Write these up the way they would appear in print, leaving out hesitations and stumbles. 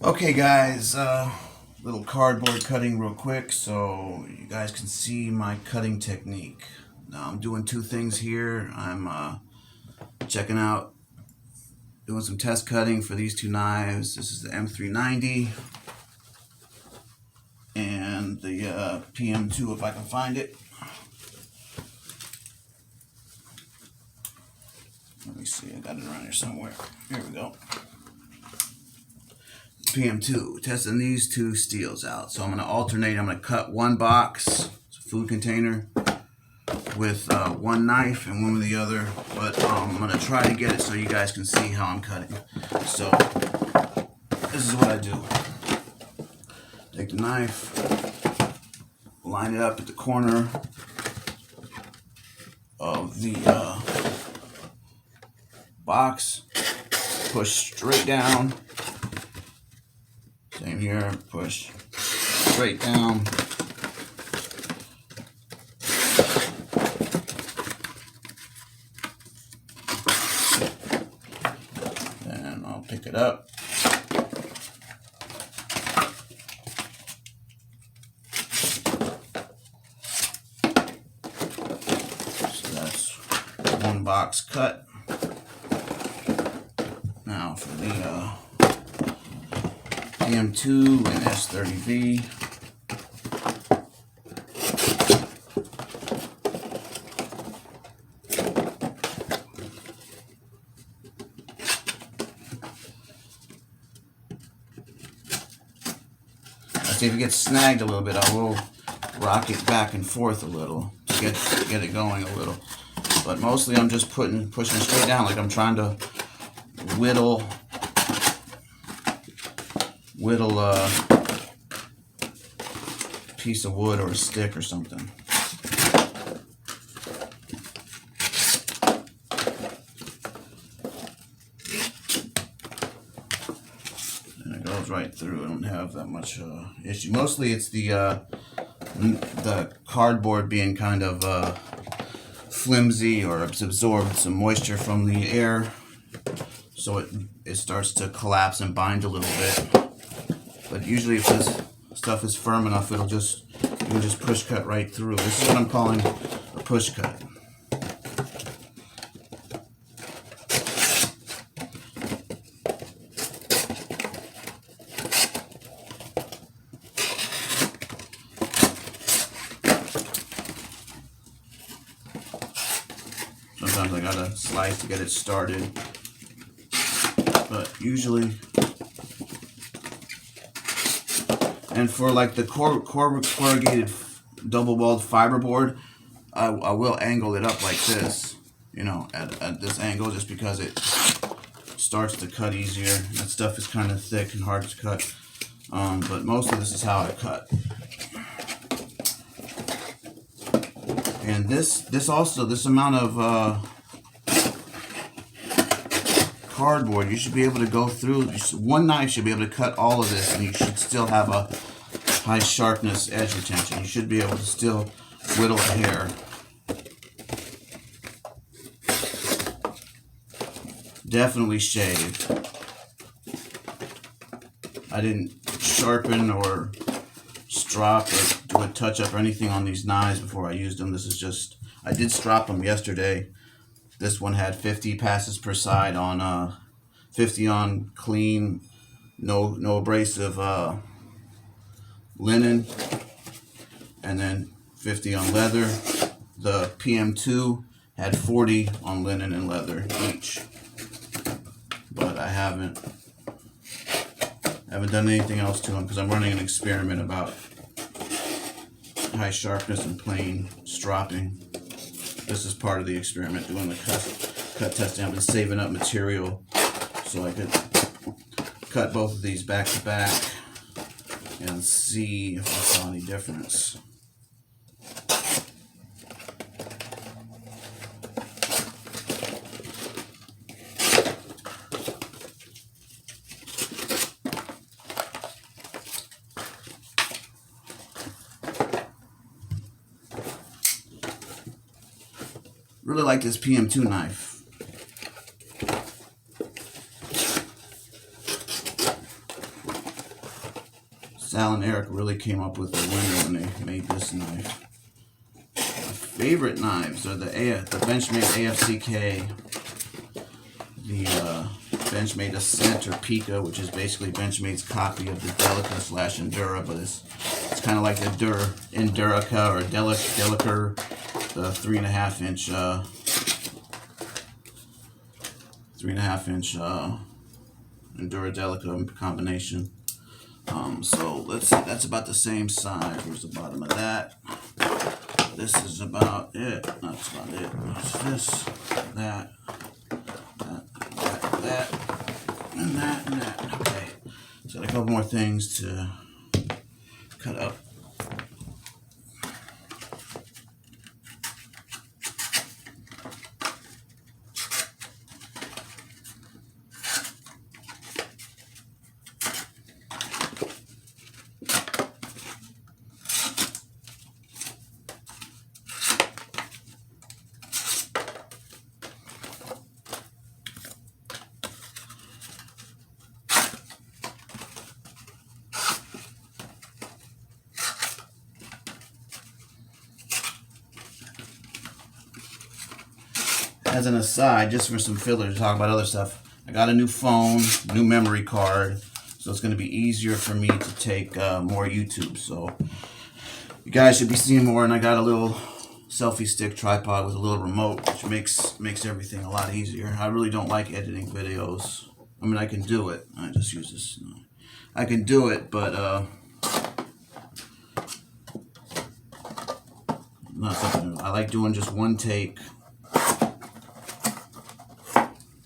Okay guys, little cardboard cutting real quick so you guys can see my cutting technique. Now I'm doing two things here. I'm checking out, doing some test cutting for these two knives. This is the M390 and the PM2 if I can find it. Let me see, I got it around here somewhere. Here we go. PM2, testing these two steels out. So I'm going to alternate. I'm going to cut one box, it's a food container, with one knife and one with the other. But I'm going to try to get it so you guys can see how I'm cutting. So this is what I do. Take the knife, line it up at the corner of the box, push straight down. Same here, push straight down. Then I'll pick it up. So that's one box cut. Now for the M2 and S30V. See if it gets snagged a little bit, I will rock it back and forth a little to get it going a little. But mostly I'm just pushing straight down like I'm trying to whittle a piece of wood or a stick or something. And it goes right through. I don't have that much issue. Mostly it's the cardboard being kind of flimsy, or it's absorbed some moisture from the air, so it starts to collapse and bind a little bit. But usually if this stuff is firm enough, you can just push cut right through. This is what I'm calling a push cut. Sometimes I gotta slice to get it started, but usually. And for like the corrugated double-walled fiberboard, I will angle it up like this, you know, at this angle, just because it starts to cut easier. That stuff is kind of thick and hard to cut, but most of this is how I cut. And this amount of cardboard, you should be able to go through, one knife should be able to cut all of this, and you should still have a high sharpness edge retention. You should be able to still whittle a hair. Definitely shave. I didn't sharpen or strop or do a touch up or anything on these knives before I used them. This is just, I did strop them yesterday. This one had 50 passes per side on 50 on clean, no abrasive linen, and then 50 on leather. The PM2 had 40 on linen and leather each. But I haven't done anything else to them because I'm running an experiment about high sharpness and plain stropping. This is part of the experiment, doing the cut testing. I've been saving up material so I could cut both of these back to back and see if I saw any difference. Really like this PM2 knife. Sal and Eric really came up with the winner when they made this knife. My favorite knives are the Benchmade AFCK, the Benchmade Ascent or Pika, which is basically Benchmade's copy of the Delica / Endura, but it's kind of like the Endurica or Delica, the 3.5 inch 3.5 inch Endura Delica combination. So let's see, that's about the same size. Where's the bottom of that? This is about it. That's about it. It's this, that, and that. Okay. So a couple more things to cut up. As an aside, just for some filler to talk about other stuff, I got a new phone, new memory card, so it's going to be easier for me to take more YouTube. So you guys should be seeing more. And I got a little selfie stick tripod with a little remote, which makes everything a lot easier. I really don't like editing videos. I mean, I can do it. I just use this. I can do it, but not something I like doing. Just one take.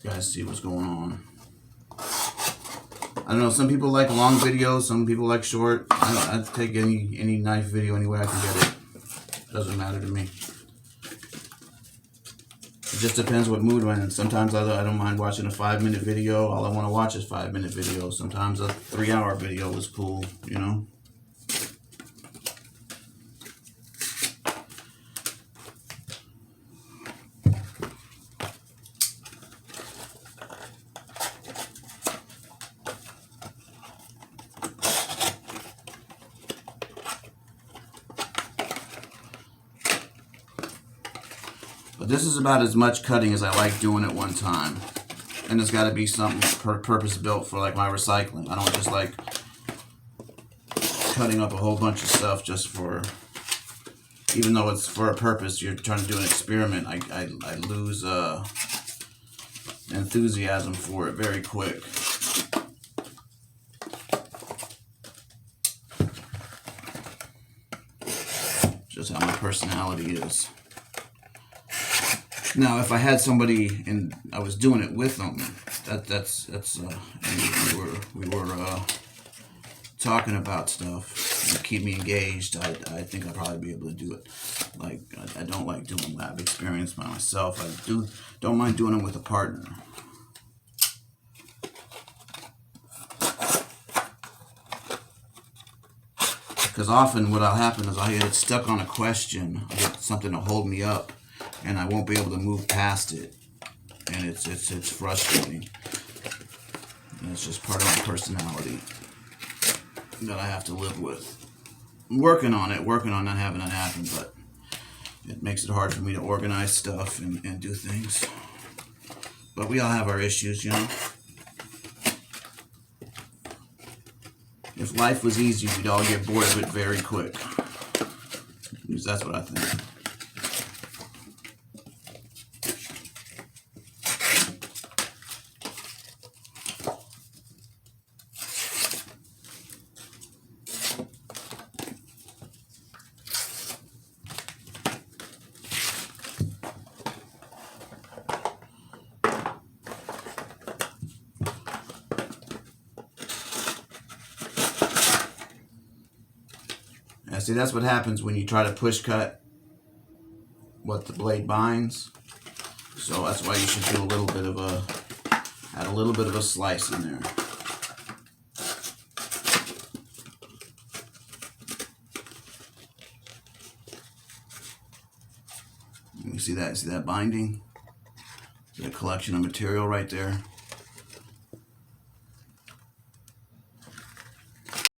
You guys see what's going on. I don't know, some people like long videos, some people like short. I'd take any knife video any way I can get it. Doesn't matter to me. It just depends what mood I'm in. Sometimes I don't mind watching a 5-minute video. All I want to watch is 5-minute videos. Sometimes a 3-hour video is cool, you know. But this is about as much cutting as I like doing at one time. And it's got to be something purpose built for like my recycling. I don't just like cutting up a whole bunch of stuff just for, even though it's for a purpose, you're trying to do an experiment, I lose enthusiasm for it very quick. Just how my personality is. Now, if I had somebody and I was doing it with them, that's we were talking about stuff and keep me engaged, I think I'd probably be able to do it. Like, I don't like doing lab experiments by myself. I don't mind doing them with a partner. Because often what'll happen is I get stuck on a question, I get something to hold me up, and I won't be able to move past it, and it's frustrating. And it's just part of my personality that I have to live with. I'm working on not having it happen, but it makes it hard for me to organize stuff and do things. But we all have our issues, you know. If life was easy, we'd all get bored of it very quick. At least that's what I think. See, that's what happens when you try to push cut what the blade binds. So that's why you should do add a little bit of a slice in there. You see that binding? See that collection of material right there?